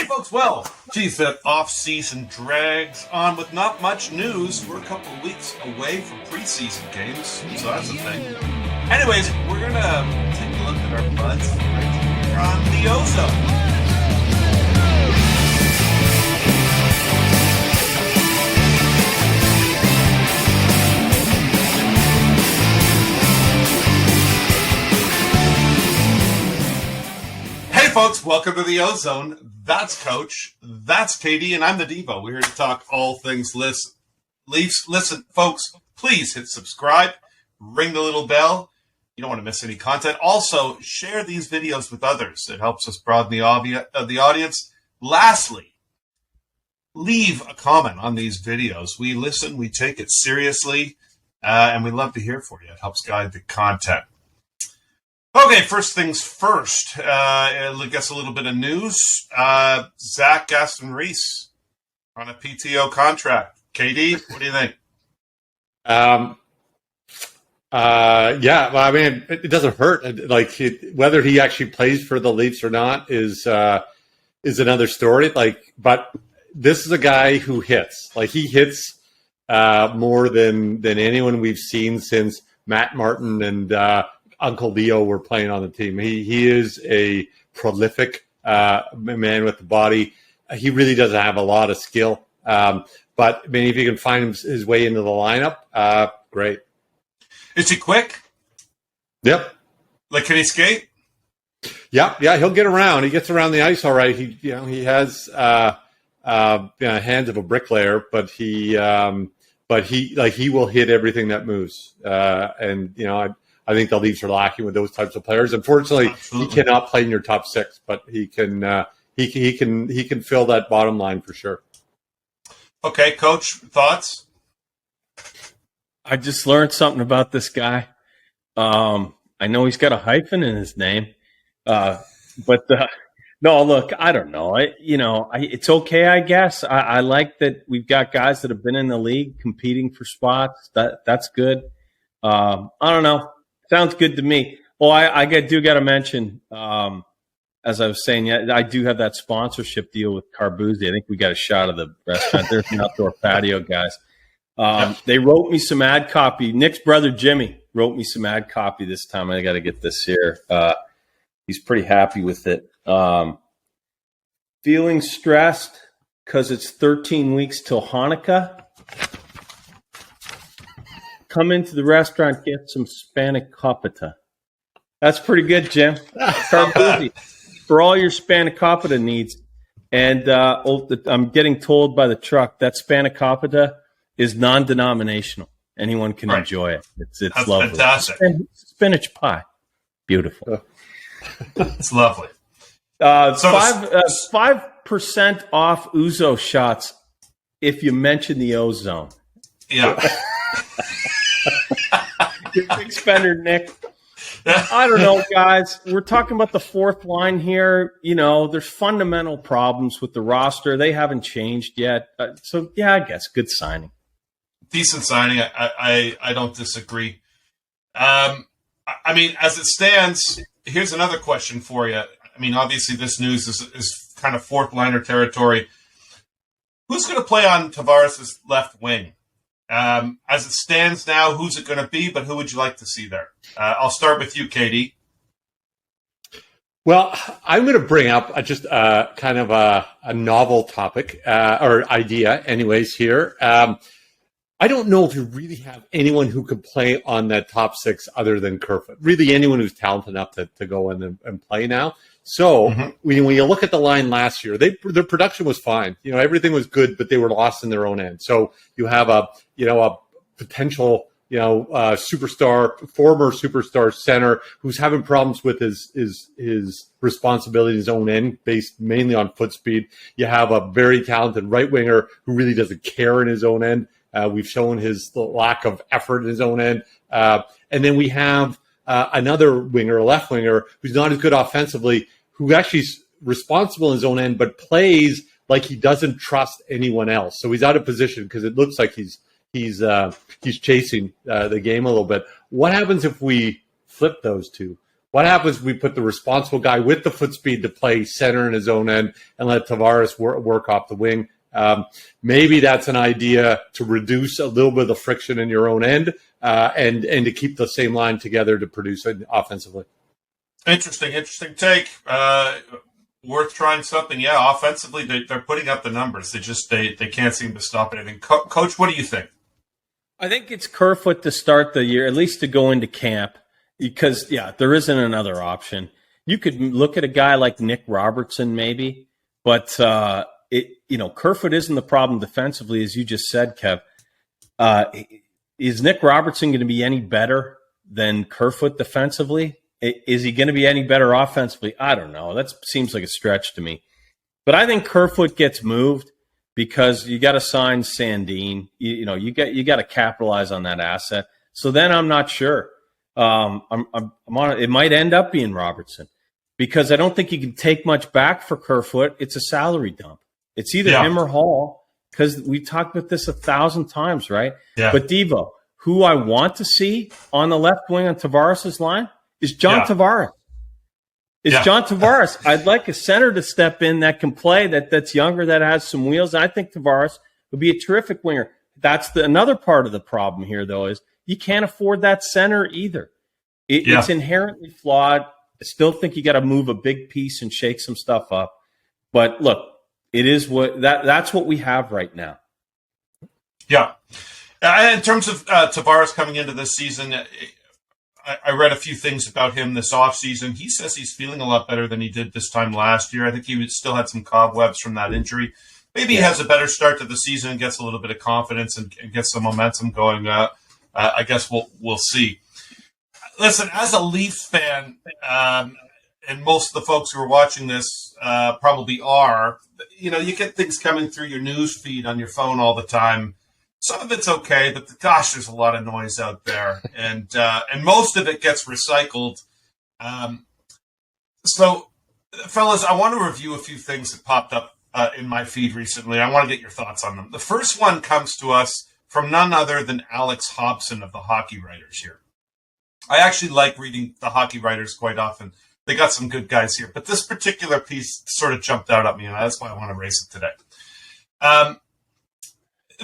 folks, well, geez, that off-season drags on with not much news. We're a couple of weeks away from preseason games, so that's the thing. Anyways, we're going to take a look at our buds right here on the OZone. Hey folks, welcome to the OZone. That's Coach, that's Katie, and I'm the Devo. We're here to talk all things Leafs. Listen, folks, please hit subscribe, ring the little bell. You don't want to miss any content. Also, share these videos with others. It helps us broaden the audience. Lastly, leave a comment on these videos. We listen, we take it seriously, and we love to hear from you. It helps guide the content. Okay, first things first. I guess a little bit of news. Zack Aston-Reese on a PTO contract. KD, what do you think? Yeah, well, I mean, it doesn't hurt. Like whether he actually plays for the Leafs or not is another story. Like, but this is a guy who hits. Like he hits more than anyone we've seen since Matt Martin and Uncle Leo were playing on the team. He is a prolific man with the body. He really doesn't have a lot of skill. But I mean, if he can find his way into the lineup, great. Is he quick? Yep. Like, can he skate? Yeah, he'll get around. He gets around the ice all right. He has hands of a bricklayer, but he will hit everything that moves. I think the Leafs are lacking with those types of players. Unfortunately, Absolutely. He cannot play in your top six, but he can fill that bottom line for sure. Okay, Coach, thoughts? I just learned something about this guy. I know he's got a hyphen in his name, but no, look, I don't know. It's okay, I guess. I like that we've got guys that have been in the league competing for spots. That's good. I don't know. Sounds good to me. Well, I do got to mention, as I was saying, I do have that sponsorship deal with Carbuzzi. I think we got a shot of the restaurant. There's an outdoor patio, guys. They wrote me some ad copy. Nick's brother, Jimmy, wrote me some ad copy this time. I got to get this here. He's pretty happy with it. Feeling stressed because it's 13 weeks till Hanukkah. Come into the restaurant, get some spanakopita. That's pretty good, Jim. For all your spanakopita needs. And I'm getting told by the truck that spanakopita is non-denominational. Anyone can enjoy it. It's That's lovely. Fantastic. Spinach pie. Beautiful. It's lovely. 5% off Ouzo shots if you mention the OZone. Yeah. You're a big spender, Nick. I don't know, guys. We're talking about the fourth line here. There's fundamental problems with the roster. They haven't changed yet. So, yeah, I guess good signing. Decent signing. I don't disagree. I mean, as it stands, here's another question for you. I mean, obviously this news is kind of fourth liner territory. Who's going to play on Tavares' left wing? As it stands now, who's it going to be, but who would you like to see there? I'll start with you, Katie. Well, I'm going to bring up just kind of a novel topic or idea anyways here. I don't know if you really have anyone who could play on that top six other than Kerfoot. Really anyone who's talented enough to go in and play now. So when you look at the line last year, their production was fine. Everything was good, but they were lost in their own end. So you have a potential, superstar, former superstar center who's having problems with his responsibility in his own end, based mainly on foot speed. You have a very talented right winger who really doesn't care in his own end. We've shown his lack of effort in his own end. And then we have another winger, a left winger, who's not as good offensively, who actually is responsible in his own end, but plays like he doesn't trust anyone else. So he's out of position because it looks like he's chasing the game a little bit. What happens if we flip those two? What happens if we put the responsible guy with the foot speed to play center in his own end and let Tavares work off the wing? Maybe that's an idea to reduce a little bit of the friction in your own end and to keep the same line together to produce it offensively. Interesting take. Worth trying something. Yeah, offensively, they're putting up the numbers. They can't seem to stop anything. Coach, what do you think? I think it's Kerfoot to start the year, at least to go into camp, because, there isn't another option. You could look at a guy like Nick Robertson maybe, but, Kerfoot isn't the problem defensively, as you just said, Kev. Is Nick Robertson going to be any better than Kerfoot defensively? Is he going to be any better offensively? I don't know. That seems like a stretch to me. But I think Kerfoot gets moved because you got to sign Sandin. You got to capitalize on that asset. So then I'm not sure. I'm on it. It might end up being Robertson because I don't think you can take much back for Kerfoot. It's a salary dump. It's either him or Hall because we talked about this 1,000 times, right? Yeah. But Devo, who I want to see on the left wing on Tavares' line is John Tavares. John Tavares. I'd like a center to step in that can play, that's younger, that has some wheels. I think Tavares would be a terrific winger. That's another part of the problem here, though, is you can't afford that center either. It's inherently flawed. I still think you got to move a big piece and shake some stuff up. But look, it is that's what we have right now. Yeah. In terms of Tavares coming into this season, I read a few things about him this offseason. He says he's feeling a lot better than he did this time last year. I think he still had some cobwebs from that injury. Maybe he has a better start to the season and gets a little bit of confidence and gets some momentum going. I guess we'll see. Listen, as a Leafs fan, and most of the folks who are watching this probably are, you get things coming through your news feed on your phone all the time. Some of it's okay, but gosh, there's a lot of noise out there, and most of it gets recycled. So, fellas, I want to review a few things that popped up in my feed recently. I want to get your thoughts on them. The first one comes to us from none other than Alex Hobson of the Hockey Writers here. I actually like reading the Hockey Writers quite often. They got some good guys here, but this particular piece sort of jumped out at me, and that's why I want to raise it today.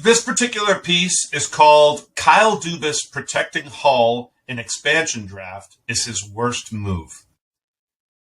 This particular piece is called Kyle Dubas Protecting Hull in Expansion Draft is His Worst Move.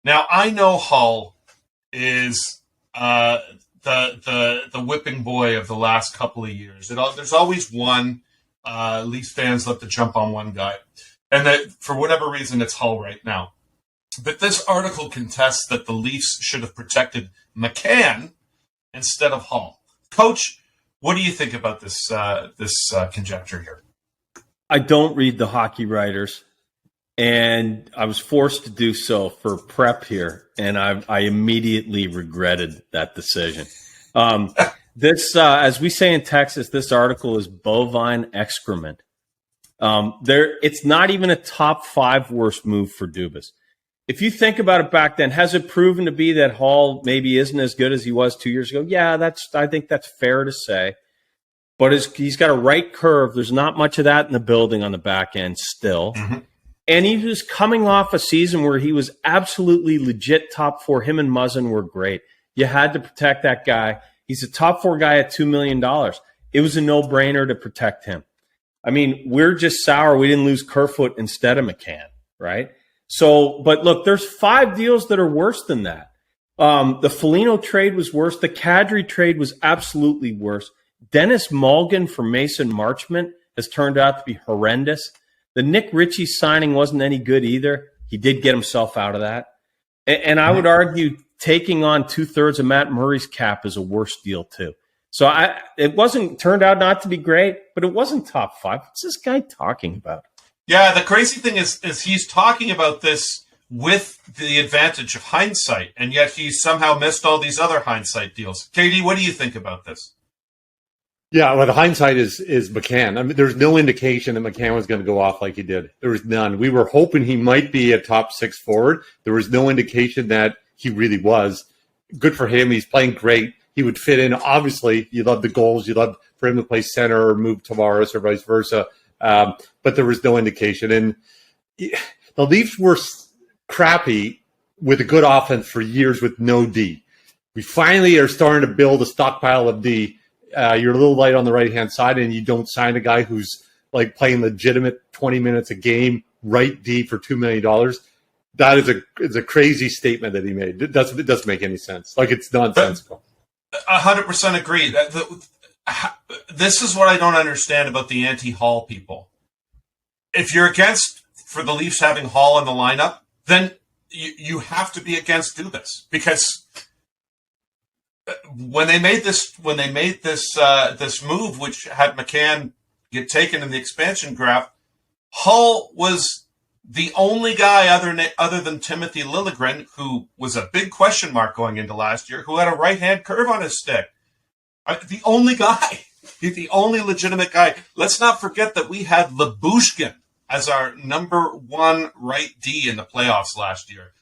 Now, I know Hull is the whipping boy of the last couple of years. There's always one. Leafs fans love to jump on one guy. And that, for whatever reason, it's Hull right now. But this article contests that the Leafs should have protected McCann instead of Hull. Coach, what do you think about this conjecture here? I don't read the Hockey Writers, and I was forced to do so for prep here, and I immediately regretted that decision. This, as we say in Texas, this article is bovine excrement. It's not even a top 5 worst move for Dubas. If you think about it back then, has it proven to be that Hall maybe isn't as good as he was 2 years ago? Yeah, I think that's fair to say. But he's got a right curve. There's not much of that in the building on the back end still. Mm-hmm. And he was coming off a season where he was absolutely legit top 4. Him and Muzzin were great. You had to protect that guy. He's a top 4 guy at $2 million. It was a no-brainer to protect him. I mean, we're just sour. We didn't lose Kerfoot instead of McCann, right? So, but look, there's 5 deals that are worse than that. The Foligno trade was worse. The Kadri trade was absolutely worse. Dennis Mulligan for Mason Marchment has turned out to be horrendous. The Nick Ritchie signing wasn't any good either. He did get himself out of that. And I would argue taking on 2/3 of Matt Murray's cap is a worse deal too. So it turned out not to be great, but it wasn't top 5. What's this guy talking about? Yeah, the crazy thing is he's talking about this with the advantage of hindsight, and yet he somehow missed all these other hindsight deals. Katie, what do you think about this? Yeah, well, the hindsight is McCann. I mean, there's no indication that McCann was going to go off like he did. There was none. We were hoping he might be a top 6 forward. There was no indication that he really was. Good for him. He's playing great. He would fit in. Obviously, you love the goals. You love for him to play center or move Tavares or vice versa. But there was no indication. And the Leafs were crappy with a good offense for years with no D. We finally are starting to build a stockpile of D. You're a little light on the right-hand side, and you don't sign a guy who's like playing legitimate 20 minutes a game, right D for $2 million. That is a crazy statement that he made. It doesn't make any sense. Like, it's nonsensical. 100% agree. This is what I don't understand about the anti-Hall people. If you're against for the Leafs having Hall in the lineup, then you have to be against Dubas, because when they made this move, which had McCann get taken in the expansion draft, Hull was the only guy other than Timothy Liljegren, who was a big question mark going into last year, who had a right-hand curve on his stick. The only guy. He's the only legitimate guy. Let's not forget that we had Lyubushkin as our number one right D in the playoffs last year.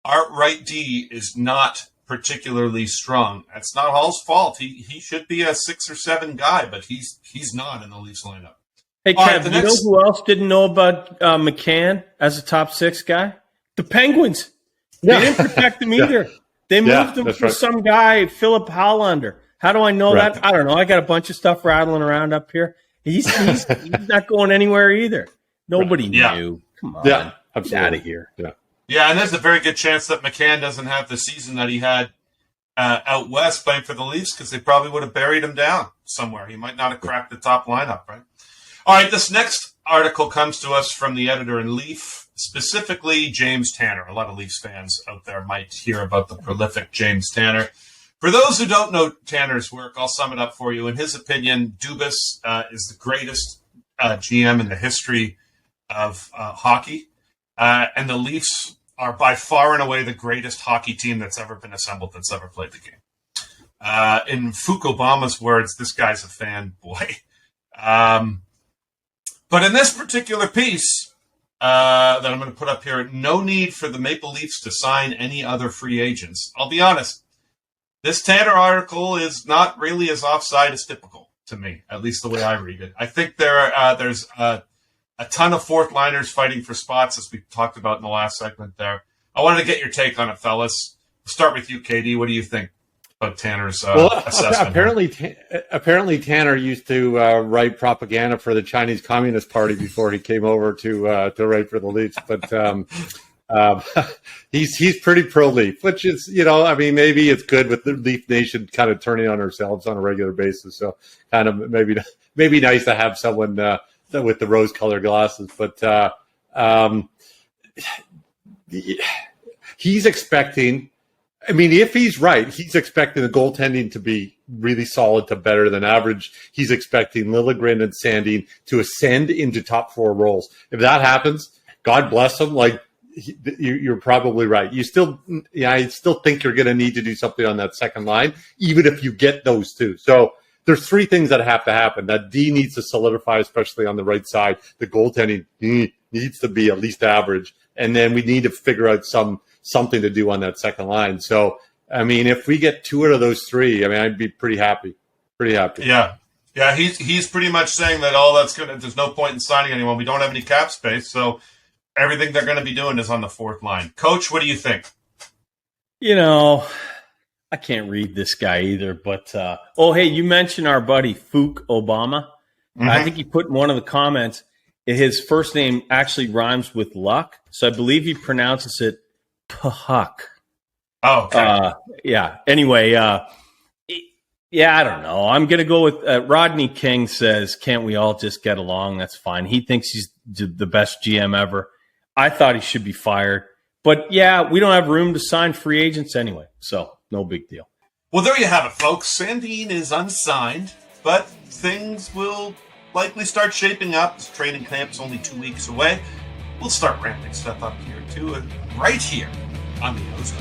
Our right D is not particularly strong. That's not Hall's fault. He should be a 6 or 7 guy, but he's not in the Leafs lineup. Hey, Kev, you know who else didn't know about McCann as a top 6 guy? The Penguins. They didn't protect him either. They moved him for some guy, Philip Hollander. How do I know that? I don't know. I got a bunch of stuff rattling around up here. He's not going anywhere either. Nobody knew. Come on. Yeah, get out of here. Yeah, and there's a very good chance that McCann doesn't have the season that he had out west playing for the Leafs, because they probably would have buried him down somewhere. He might not have cracked the top lineup, right? All right, this next article comes to us from the editor in Leaf, specifically James Tanner. A lot of Leafs fans out there might hear about the prolific James Tanner. For those who don't know Tanner's work, I'll sum it up for you. In his opinion, Dubas is the greatest GM in the history of hockey. And the Leafs are by far and away the greatest hockey team that's ever been assembled, that's ever played the game. In Obama's words, this guy's a fanboy. But in this particular piece that I'm going to put up here, no need for the Maple Leafs to sign any other free agents. I'll be honest, this Tanner article is not really as offside as typical to me, at least the way I read it. I think there's a ton of fourth liners fighting for spots, as we talked about in the last segment there. I wanted to get your take on it, fellas. We'll start with you, KD. What do you think about Tanner's assessment? Apparently Tanner used to write propaganda for the Chinese Communist Party before he came over to write for the Leafs. But he's pretty pro-Leaf, which is, maybe it's good with the Leaf Nation kind of turning on ourselves on a regular basis. So kind of maybe nice to have someone with the rose-colored glasses. But he's expecting, if he's right, he's expecting the goaltending to be really solid to better than average. He's expecting Liljegren and Sandin to ascend into top 4 roles. If that happens, God bless them. You're probably right. I still think you're going to need to do something on that second line, even if you get those two. So there's 3 things that have to happen. That D needs to solidify, especially on the right side. The goaltending needs to be at least average. And then we need to figure out something to do on that second line. So, if we get 2 out of those 3, I'd be pretty happy. Pretty happy. Yeah. Yeah, he's pretty much saying that all that's good. There's no point in signing anyone. We don't have any cap space, so everything they're going to be doing is on the fourth line. Coach, what do you think? I can't read this guy either, but hey, you mentioned our buddy Fook Obama. Mm-hmm. I think he put in one of the comments, his first name actually rhymes with luck, so I believe he pronounces it Pahuk. Oh, okay. Yeah. Anyway, I don't know. I'm going to go with Rodney King says, can't we all just get along? That's fine. He thinks he's the best GM ever. I thought he should be fired. But, we don't have room to sign free agents anyway, so no big deal. Well, there you have it, folks. Sandin is unsigned, but things will likely start shaping up. This training camp's only 2 weeks away. We'll start ramping stuff up here, too, right here on the OZone.